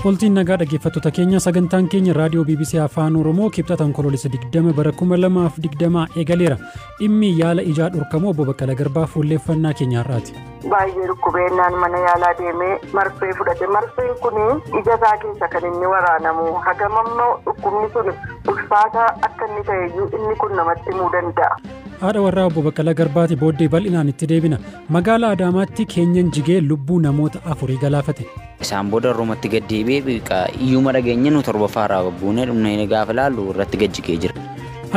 Oltiin nagaa dhaggeeffattoota keenya sagantaan keenya raadiyoo BBC Afaan Oromoo kibxata onkoloolessa 20 bara 2020 eegaleera. Dhimmi yaala ijaa dhorkamoo obbo Baqqalaa Garbaa fuulleeffannaa keenya har'aati. Baay'ee dhukkubeenyaan mana yaalaa deemee marfee fudhate. Marfeen kun ija isaa keessa kan inni waraanamu. Hagamammoo dhukkubni sun ulfaataa akka inni ta'eyyuu inni kun namatti himuu danda'a. Haadha warraa obbo Baqqalaa Garbaati booddee bal'inaan itti deebina. Magaalaa Adaamaatti keenyan jigee lubbuu namoota 4 galaafate. Isaan booda Oromootti gad deebi'ee iyyuma dhageenya nu torbaffaa buunee dhumnee gaafa ilaallu irratti gad jigee jira.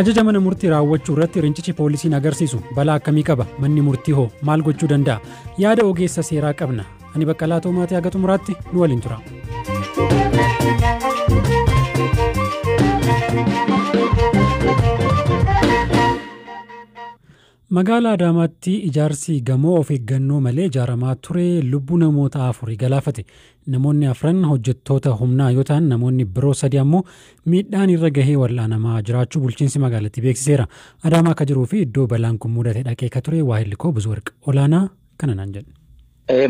Ajaja mana murtii raawwachuu irratti rincichi poolisiin agarsiisu balaa akkamii qaba? Manni murtii hoo maal gochuu danda'a? Yaada ogeessa seeraa qabna. Ani Baqqalaa Toomaati haga xumuraatti nu waliin tura. Magaalaa Adaamaatti ijaarsi gamoo of eeggannoo malee ijaaramaa ture lubbuu namoota 4 galaafate. Namoonni 4 hojjettoota humnaa yoo ta'an namoonni biroo 3 ammoo miidhaan irra gahee wal'aanamaa jiraachuu bulchiinsi magaalattii beeksiseera. Adaamaa akka jiruu fi iddoo balaan kun mudate dhaqee ka ture waa hillikoo Buzuwarq olaanaa kana naan jedhu.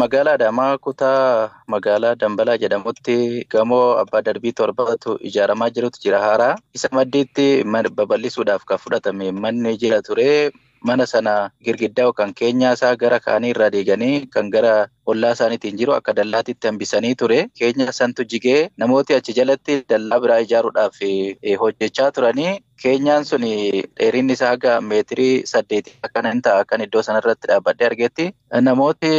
Magaalaa Adaamaa kutaa magaalaa Dambalaa jedhamutti gamoo abbaa darbii 7tu ijaaramaa jirutu jira haaraa. Isa maddiitti babal'isuudhaaf kan fudhatame manni jira ture. Mana sana girgiddaa yookaan keenyaa isaa gara kaanii irraa diiganii kan gara ollaa isaaniitiin jiru akka dallaatitti hambisanii ture. Keenya santu jigee namooti achi jalatti dallaa biraa ijaaruudhaaf hojjechaa turanii. Keenyaan sun dheerinni isaa haga meetirii 8 akkana hin ta'a kan iddoo sanarratti dhaabbadhee argetti. Namooti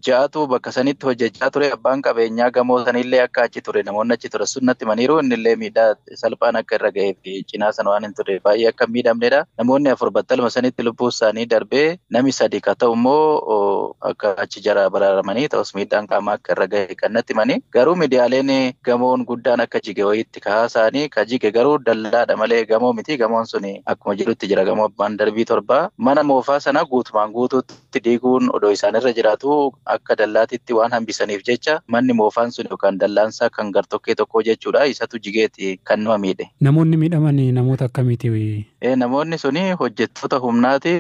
6tu bakka sanitti hojjechaa ture. Abbaan qabeenyaa gamoo sanillee akka achi ture namoonni achi ture sunnatti maniiru innillee miidhaa salphaan akka irra gahee fi cinaa sana waan hin turre baay'ee akka miidhamnedha. Namoonni 4 battaluma sanitti lubbuu isaanii darbee namni 3 ka ta'u immoo akka achi jara baraaramanii ta'us miidhaan qaamaa akka irra gahee kan natti mani. Garuu miidiyaaleen gamoon guddaan akka jige wayiitti kaasaanii ka jige garuu dallaadha malee gamoo miti. Gamoon sun akkuma jirutti jira gamoo abbaan darbii 7 mana moofaa sana guutumaan guutuutti diiguun odoo isaanirra jiraatu akka dallaatitti waan hambisaniif jecha manni moofaan sun yookaan dallaansaa kan gartokkee tokko jechuudha isatu jigeeti kan nama miidhe. Namoonni miidhaman namoota akkamiiti? Namoonni suni hojjettoota humnaati.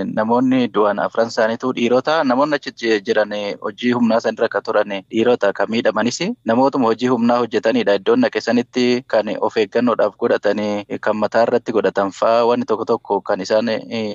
Namoonni du'an 4 isaaniitu dhiirota. Namoonni achi jiran hojii humnaa sanirra kan turan dhiirota kan miidhamanis namootuma hojii humnaa hojjetanidha. Iddoon naqesanitti kan of eeggannoodhaaf godhatanii kan mataa irratti godhatan fa'aa wanni tokko kan isaan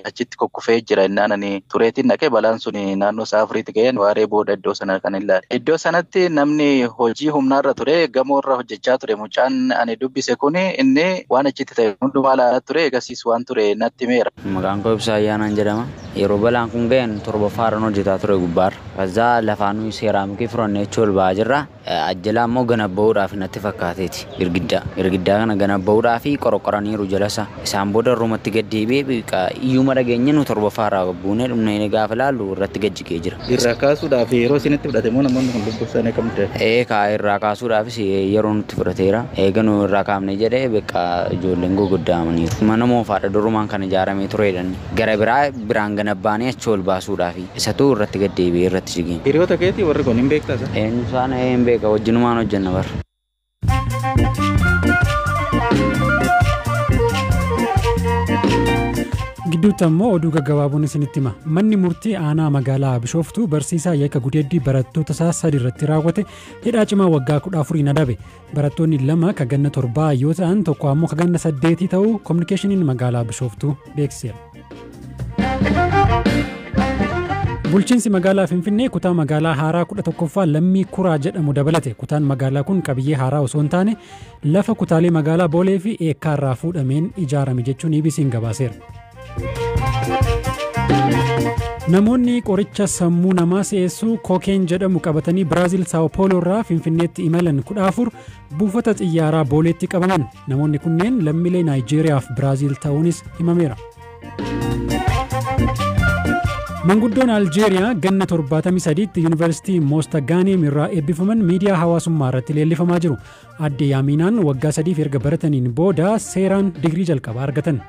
achitti kokkufee jira innaananii tureetiin naqee balaan sun naannoo isaa 4tti ga'een waaree booda iddoo sana kan ilaale. Iddoo sanatti namni hojii humnaarra ture gamoorra hojjechaa ture mucaan ani dubbise kun inni waan achitti ta'e hundumaa ilaalaa ture eegasiis waan ture natti himeera. Maqaan koo Ibsaa Ayyaanaan jedhama. Yeroo balaan kun ga'een torbaffaarran hojjetaa ture gubbaarra. Kazaa lafaanuu seeraamikii furannee ol ba'aa jirra. Ajjalaa immoo ganabba'uudhaaf natti fakkaateeti girgiddaa kana ganabba'uudhaaf qorqoraniiru jalasa. Isaan booda Oromootti gad deebi'ee iyyuma dhageenya nu torbaffaarraa buunee dhumnee gaafa ilaallu irratti gad jigee jira. Irraa kaasuudhaaf yeroo isinitti fudhate moo namoonni kun lubbuu kam ta'e? Irraa kaasuudhaafis yeroo nutti fudhateera. Eega nu irraa kaafne jedhee ijoolleen gurguddaamaniiru. Mana moofaadha durumaan kan ijaaramee turedhan. Gara biraan ganabbaanii achi ol baasuudhaaf isatu irratti gad deebi'ee irratti jigeen. Hiriyoota keetii warri kun hin beektaa? Isaan hin beeka wajjinumaan hojjenna bara. Gidduutti ammoo oduu gaggabaaboon isinitti hima. Manni murtii aanaa magaalaa Bishooftuu barsiisaa yakka gudeeddii barattoota isaa 3 irratti raawwate hidhaa cimaa waggaa 14 adabe. Barattoonni 2 ka ganna 7 yoo ta'an tokko ammoo ka ganna 8 ta'uu kominikeeshiniin magaalaa Bishooftuu beeksiseera. Bulchiinsi magaalaa Finfinnee kutaa magaalaa haaraa 11ffaa lammii kuraa jedhamu dabalate. Kutaan magaalaa kun qabiyyee haaraa osoo hin taane lafa kutaalee magaalaa Boolee fi Eekkaa irraa fuudhameen ijaarame jechuun IBC'n gabaaseera. Namoonni qoricha sammuu namaa si'eessuu kookeen jedhamu qabatanii Biraazil Sao Paulo irraa Finfinneetti imalan 14 buufata xiyyaaraa Booleetti qabaman. Namoonni kunneen lammiilee Naayijeeriyaa fi Biraazil ta'uunis himameera. Manguddoon Aljeeriyaa ganna 73tti Yuunivarsiitii Moostagaaniim irraa eebbifaman miidiyaa hawaasummaa irratti leellifamaa jiru. Adde Yaaminaan waggaa 3 erga barataniin booda seeraan digirii jalqabaa argatan.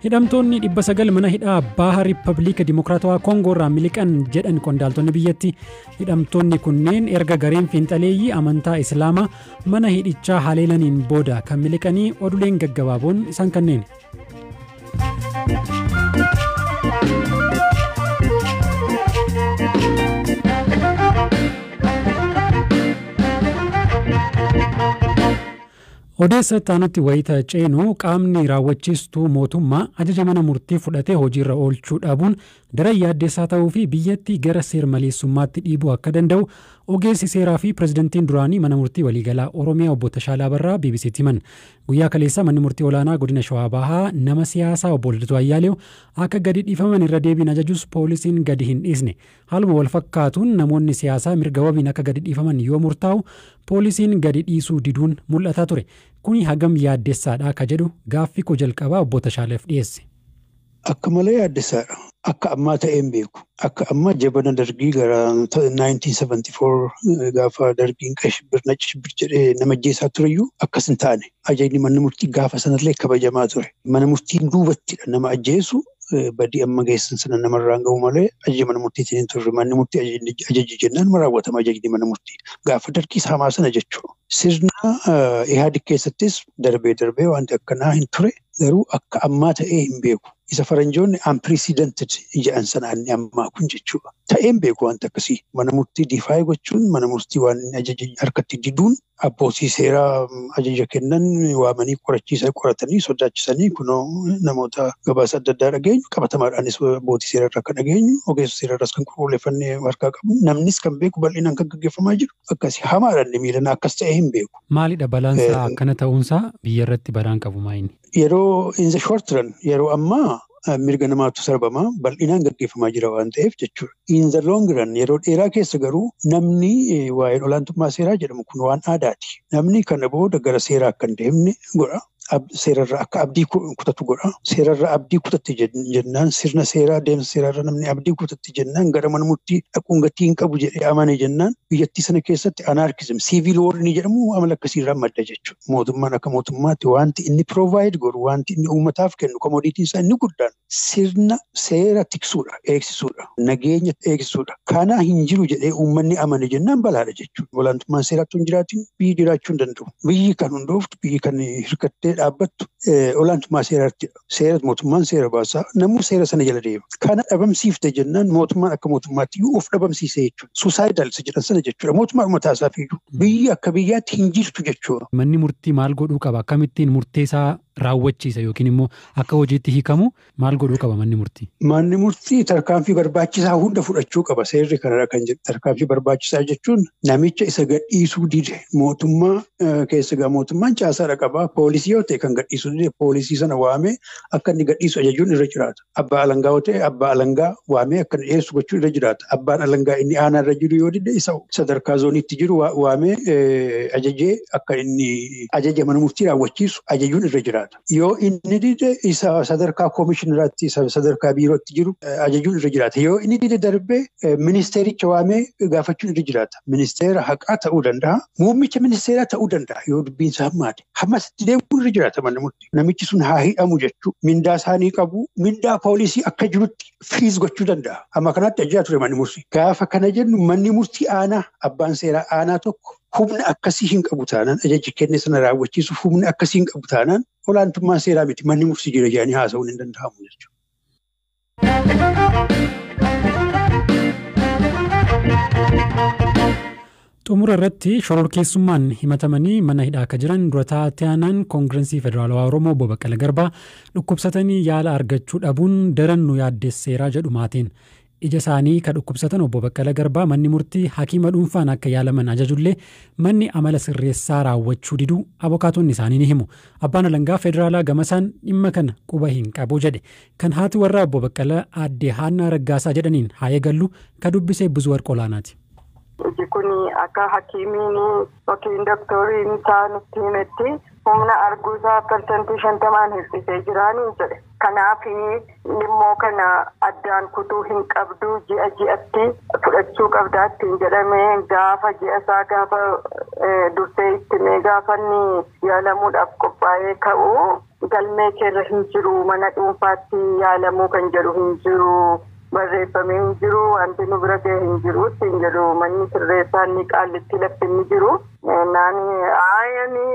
Hidhamtoonni 900 mana hidhaa Baha Riippaabilika Dimokiraatawaa Koongoo irraa miliqan jedhan qondaaltonni biyyatti. Hidhamtoonni kunneen erga gareen fiinxaleeyyii amantaa Islaamaa mana hidhichaa haleelaniin booda kan miliqanii oduuleen gaggabaaboon isaan kanneen. Odeessa taanutti wayita ceenuu qaamni raawwachiistuu mootummaa ajaja mana murtii fudhatee hojiirra oolchuu dhabuun daran yaaddeessaa ta'uu fi biyyattii gara seer-maleessummaatti dhiibuu akka danda'u ogeessi seeraa fi pirezidantiin duraanii mana murtii waliigalaa Oromiyaa obbo Tashaalaa Barraa BBC'tti himan. Guyyaa kaleessa manni murtii olaanaa godina Shawaa Bahaa nama siyaasaa obbo Lidatuu Ayyaaleew akka gadi dhiifaman irra deebiin ajajus poolisiin gadi hin dhiisne. Haaluma wal fakkaatuun namoonni siyaasaa mirga wabiin akka gadi dhiifaman yoo murtaa'u poolisiin gadi dhiisuu diduun mul'ataa ture. Kuni hagam yaaddeessaadha akka jedhu gaaffii koo jalqabaa obbo Tashaaleef dhiyeesse. Akka malee yaaddeessaadha. Akka ammaa ta'een beeku. Akka ammaa jabana dargii gara 1974 gaafa dargiin naci shibbir jedhee nama ajjeesaa tureyyuu akkas hin taane. Ajajni manni murtii gaafa sanallee kabajamaa ture. Mana murtiin duubattidha nama ajjeesu. Badii amma geessan sana namarraan ga'u malee ajaja mana murtiitiin hin turre. Manni murtii ajaji jennaan raawwatama ajajni mana murtii. Gaafa dargii hamaa sana jechuudha. Sirna Ihaadig keessattis darbee wanti akkanaa hin ture. Garuu akka ammaa ta'ee hin beeku. Isa faranjoonni unprecedented jedhan sanaan ammaa kun jechuudha. Ta'een beeku wanta akkasii. Mana murtii difaayii gochuun mana murtii waan ajaja harkatti diduun abbootii seeraa ajaja kennan waamanii qoratanii sodaachisanii kunoo namoota gabaasa adda addaa dhageenyu qabatamaadhaanis abbootii seerarraa kan dhageenyu ogeessa seerarraas kan qulqulleeffannee harkaa qabu namnis kan beeku bal'inaan kan gaggeeffamaa jiru akkasii hamaadhaan miidhana akkas ta'ee hin beeku. Maalidha balaansaa akkana ta'uunsaa biyya irratti balaan qabu maayini? Yeroo in the short run yeroo ammaa mirga namaatu sarbama bal'inaan gaggeeffamaa jira waan ta'eef jechuudha. In the long run yeroo dheeraa keessa garuu namni waa'ee olaantummaa seeraa jedhamu kun waan aadaati. Namni kana booda gara seeraa akka hin deemne godha. Seerarra akka abdii kutatu godha. Seerarra abdii kutatte jennaan sirna seeraa deemsa seerarra namni abdii kutatte jennaan gara mana murtii dhaquun gatii hin qabu jedhee amane jennaan biyyattii sana keessatti anarkizim siivil woor ni jedhamu amala akkasiirraa madda jechuudha. Mootummaan akka mootummaatti wanti inni provide godhu wanti inni uummataaf kennu komodiitiin isaa inni guddaan sirna seera tiksuudha eegsisuudha nageenya eegsisuudha. Kana hin jiru jedhee uummanni amane jennaan balaadha jechuudha. Olaantummaan seeraatti hin jiraatin biyyi jiraachuu hin danda'u. Biyyi kan hundooftu biyyi kan hirkattee dhaabbattu olaantummaa seeraatti seera mootummaan seera baasaa namuu seera sana jala deema. Kana dhabamsiifte jennaan mootummaan akka mootummaatti of dhabamsiisee jechuudha. Suusaayidal jedhan sana jechuudha. Mootummaa uummata isaa fiigu biyyi akka biyyaatti hin jirtu jechuudha. Manni murtii maal godhuu qaba? Akkamittiin murteessaa raawwachiisa yookiin immoo akka hojiitti hiikamu maal godhuu qaba manni murtii? Manni murtii tarkaanfii barbaachisaa hunda fudhachuu qaba. Seerri kanarra kan jedhu tarkaanfii barbaachisaa jechuun namicha isa gadhiisuu dide mootummaa keessa mootummaan caasaadha qaba. Poolisii yoo ta'e kan gadhiisuu dide poolisii sana waamee akka inni gadhiisu ajajuun irra jiraata. Abbaa alangaa yoo ta'e abbaa alangaa waamee akka inni dhiyeessu gochuun irra jiraata. Abbaan alangaa inni aanaa irra jiru yoo dide isa sadarkaa zooniitti jiru waamee ajajee akka inni ajaja mana murtii raawwachiisu ajajuun irra jiraata. Yoo inni dide isa sadarkaa koomishinaraatti sadarkaa biirootti jiru ajajuun irra jiraata. Yoo inni dide darbee ministeericha waamee gaafachuun irra jiraata. Ministeera haqaa ta'uu danda'a. Muummicha ministeeraa ta'uu danda'a. Yoo dubbiin isaa hammaate. Hammasitti deemuun irra jiraata manni murtii. Namichi sun haa hidhamu jechuu. Mindaa isaanii qabu. Mindaa poolisii akka jirutti fiiz gochuu danda'a. Amma kanatti ajajaa ture manni murtii. Gaafa kana jennu manni murtii aanaa abbaan seeraa aanaa tokko humna akkasii hin qabu taanaan ajaji kenne sana raawwachiisuuf humna akkasii hin qabu taanaan olaantummaa seeraa miti manni murtii jira jedhanii haasa'uun hin danda'amu jechuudha. Xumura irratti shororkeessummaan himatamanii mana hidhaa akka jiran dura taa'aan koongirensii federaalawaa Oromoo obbo Baqqala Garbaa dhukkubsatanii yaala argachuu dhabuun daran nu yaaddeesseeraa jedhu maatiin. Ija isaanii kan dhukkubsatan obbo Baqqala Garbaa manni murtii hakiima dhuunfaan akka yaalaman ajajullee manni amala sirreessaa raawwachuu diduu abokaatonni isaanii ni himu. Abbaan alangaa federaalaa gamasaan dhimma kana quba hin qabu jedhe. Kan haati warraa obbo Baqqala aadde Haannaa Raggaasaa jedhaniin haa eegallu ka dubbisee Buzuu Warqoo Laanaati. Iji kun akka hakiimiin yookiin doktoriin isaa nutti himetti humna arguusaa persentii 50 hir'isee jiraanii jedhe. Kanaaf immoo kana addaan kutuu hin qabdu ji'atti fudhachuu qabdaa ittiin jedhamee gaafa ji'asaa gaafa dursee ittimee gaafa inni yaalamuudhaaf qophaa'ee ka'u galmee keerra hin jiru mana dhuunfaatti yaalamuu kan jedhu hin jiru. Barreeffamee hin jiru wanti nu bira ga'e hin jiru ittiin jedhu manni sirreessaa inni qaallitti lafti inni jiru Naani ayani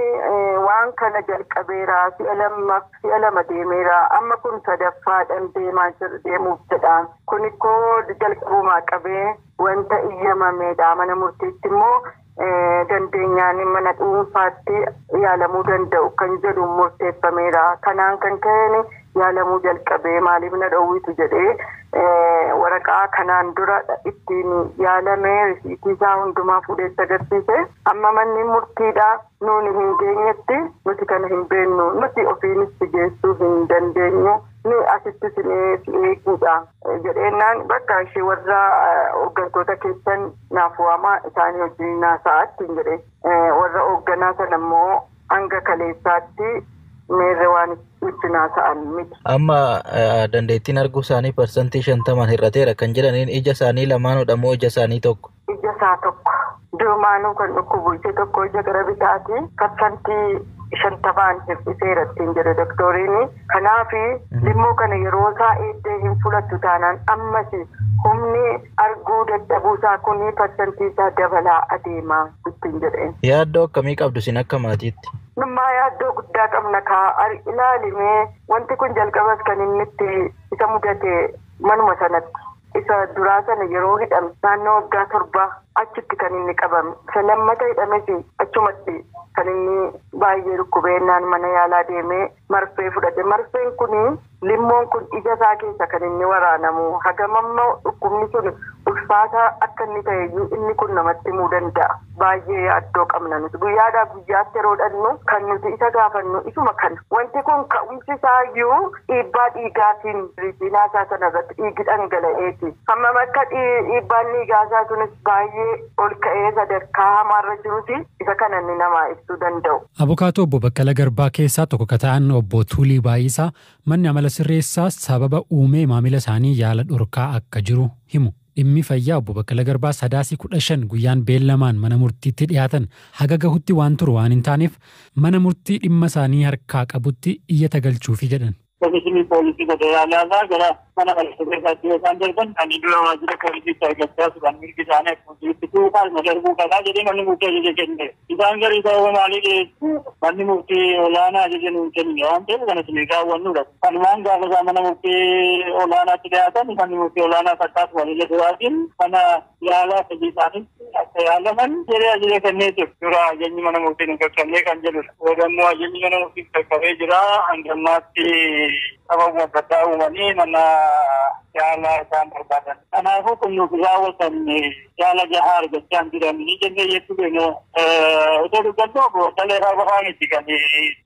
waan kana jalqabeera si'a lama deemeera amma kun sadaffaadhaan deemuuf jedha. Kun koo jalqabumaa qabee wanta iyyamameedha mana murtiitti immoo dandeenyaan mana dhuunfaatti yaalamuu danda'u kan jedhu murteeffameera. Kanaan kan ka'een yaalamuu jalqabee maaliif na dhowwitu jedhee waraqaa kanaan dura ittiin yaalamee risiitii isaa hundumaa fuudhee agarsiise. Amma manni murtiidha nuuni hin geenyetti nuti kana hin beennu nuti ofiinis geessuu hin dandeenyu ni asitti si eeguudha jedheenaan bakka ishee warra hooggantoota keessan naaf waamaa isaanii wajjin naasa'aatti jedhe warra hoogganaa sana immoo hanga kaleessaatti meerre waan itti naasa'an miti. Amma dandeettiin arguu isaanii parsantii 50 hir'ateera kan jedhaniin ija isaanii lamaanudha moo ija isaanii tokko? Ija isaa tokko. Duumaanuu kan dhukkubu ishee tokko ija gara bitaati parsantii 50 hir'iseera ittiin jedhe doktoriin. Kanaafi dhimmoo kana yeroo isaa eeddee hin fudhattu taanaan ammas humni arguu dadhabuusaa kun parsantii isaa dabalaa adeemaa ittiin jedhe. Yaaddoo akkamii qabdu isin akka maatiitti? Nummaa yaaddoo guddaa qabna ilaalimee wanti kun jalqabas kan inni itti isa mudate manuma sanatti. Isa duraa sana yeroo hidhame naannoo waggaa 7 achitti kan inni qabame. Isa lammata hidhames achumatti kan inni baay'ee dhukkubeennaan mana yaalaa deemee marfee fudhate. Marfeen kun limmoon kun ija isaa keessa kan inni waraanamu. Hagamammoo dhukkubni sun ulfaataa akka inni ta'eyyuu inni kun namatti himuu danda'a. Baay'ee yaaddoo qabna nuti guyyaadhaa guyyaatti yeroo dhannu kan nuti isa gaafannu isuma kana. Wanti kun ka'umsi isaayyuu dhiibbaa dhiigaatiin riitinaa isaa sanarratti dhiigi dhangala'eeti. Hammam akka dhiibbaan dhiigaa isaa sunis baay'ee ol ka'ee sadarkaa hamaarra jiruti isa kana inni namaa ibsuu danda'u. Abukaatoo obbo Baqqala Garbaa keessaa tokko ka ta'an obbo Tuulii Baay'isaa manni amala sirreessaa sababa uumee maamila isaanii yaala dhorkaa akka jiru himu. Dhimmi fayyaa obbo Baqqala Garbaa sadaasii 15 guyyaan beellamaan mana murtiitti dhiyaatan haga gahutti waan turu waan hin taaneef mana murtii dhimma isaanii harkaa qabutti iyyata galchuufi jedhan. Komishinii poolisii federaalaa gara mana bal'isuu yookaan darban kan dura waajjira poolisiitti argachaa turan mirgi isaanii akkuma jirutti tuuqaan madarbuu qabaa jedhee manni murtii ajaja kenne. Isaan garii sababa maalii dhiyeessu manni murtii olaanaa ajaja nuun kenne waan ta'eef kana isin raawwannudha. Kanumaan gaafa isaa mana murtii olaanaatti dhiyaatan manni murtii olaanaa fakkaatu waliin duraatiin mana yaalaa sadii isaaniitti akka yaalaman jedhee ajaja kennee jiru. Dura ajajni mana murtii nu qaqqabnee kan jedhudha. Oodammoo ajajni mana murtii qaqqabee jira hangammaatti sababa adda uumanii mana yaalaa isaan barbaadan. Kanaafuu kun nuuf raawwatan yaala gahaa argachaa hin jiranii jennee jechuu keenya otoo dubbannu dhalee raawwataanitti kan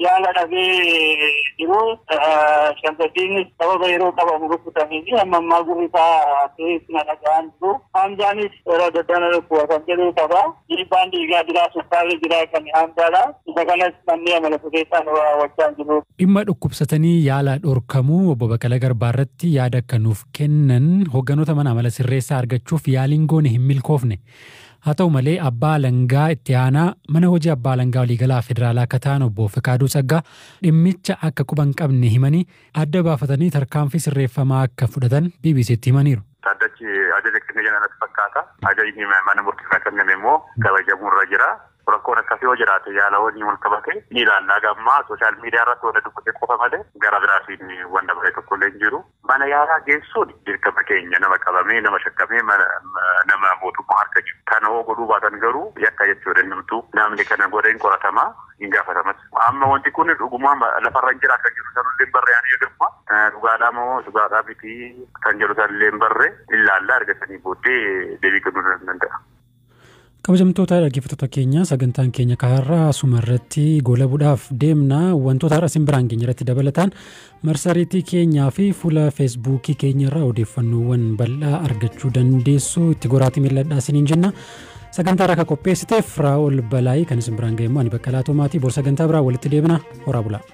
yaala dhabee jiru shantatiin sababa yeroo qabamu rukkutanii amma ammaa gurrisaa ta'eessina dhaga'an jiru. Haamjaanis yeroo daddana dhukkuba kan jedhu qaba. Dhiibbaan dhiigaa jiraa sukkaarri jiraa kan haamjaadha. Isa kanas manni amala sirreessaan raawwachaa jiru. Dhimma dhukkubsatanii yaala dhorkamuu obbo Baqqala Garbaa irratti yaada akka nuuf kennan hoogganoota mana amala sirreessaa argachuuf yaaliin goone hin milkoofne. Haa ta'u malee abbaa alangaa itti aanaa mana hojii abbaa alangaa waliigalaa federaalaa akka ta'an obbo Fikaaduu Saggaa dhimmicha akka quba hin qabne himanii adda baafatanii tarkaanfii sirreeffamaa akka fudhatan BBC'tti himaniiru. Addachi ajaja kennee jiran fakkaata. Ajajni mana murtii kenname immoo kabajamuurra jira. Rakkoon akkasii yoo jiraate yaala waliin wal qabate ni ilaallaa gammaa sooshaal miidiyaa irratti wanta dubbate qofa malee gara biraatiin wanta bare tokko illee hin jiru. Mana yaalaa geessuun dirqama keenya nama qabamee nama shakkamee nama mootummaa harka jiru. Kana hoo godhuu baatan garuu yakka jechuudha nimtu namni kana godheen qoratamaa hin gaafatamas. Amma wanti kun dhugumaa lafarra hin jira akka jiru sanullee barreeyanii eegamma. Dhugaadhaa moo dhugaadhaa miti kan jedhu sanullee barree ilaallaa argatanii booddee deebii kennuu danda'a. Kabajamtoota dhaggeeffattoota keenya sagantaan keenya kaarraa asuma irratti goolabuudhaaf deemna wantoota har'a isin biraan keenya irratti dabalataan marsariitii keenyaa fi fuula feesbuukii keenya irraa odeeffannoowwan bal'aa argachuu dandeessu itti goraatii milladhaa isiniin jenna. Sagantaa irraa qopheessiteef Raa'ol Balaayii kan isin biraan ga'eemmoo ani Baqqalaa Tomaatii bor sagantaa biraa walitti deebina horaa bulaa.